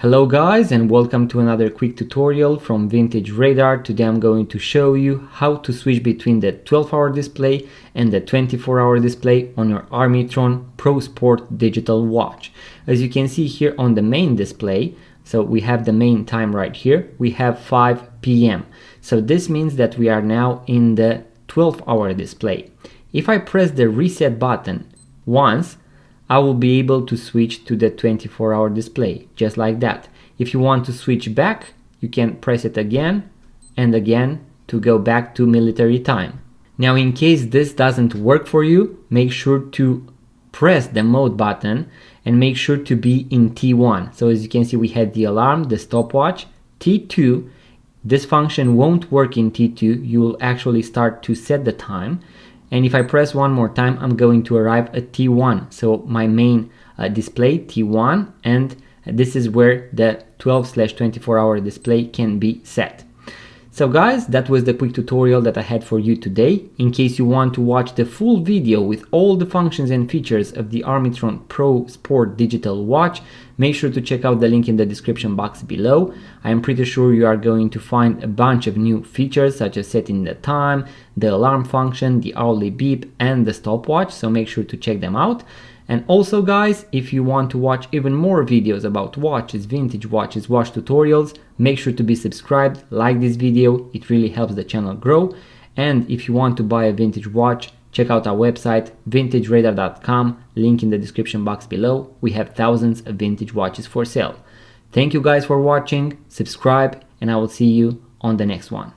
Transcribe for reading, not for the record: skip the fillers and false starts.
Hello guys, and welcome to another quick tutorial from Vintage Radar. Today I'm going to show you how to switch between the 12-hour display and the 24-hour display on your Armitron Pro Sport digital watch. As you can see here on the main display, so we have the main time right here, we have 5 p.m. So this means that we are now in the 12-hour display. If I press the reset button once, I will be able to switch to the 24-hour display, just like that. If you want to switch back, you can press it again and again to go back to military time. Now, in case this doesn't work for you, make sure to press the mode button and make sure to be in T1. So as you can see, we had the alarm, the stopwatch, T2. This function won't work in T2. You will actually start to set the time. And if I press one more time, I'm going to arrive at T1. So my main display, T1, and this is where the 12/24-hour display can be set. So guys, that was the quick tutorial that I had for you today. In case you want to watch the full video with all the functions and features of the Armitron Pro Sport digital watch, make sure to check out the link in the description box below. I am pretty sure you are going to find a bunch of new features such as setting the time, the alarm function, the hourly beep, and the stopwatch, so make sure to check them out. And also guys, if you want to watch even more videos about watches, vintage watches, watch tutorials, make sure to be subscribed, like this video, it really helps the channel grow. And if you want to buy a vintage watch, check out our website vintageradar.com, link in the description box below. We have thousands of vintage watches for sale. Thank you guys for watching, subscribe, and I will see you on the next one.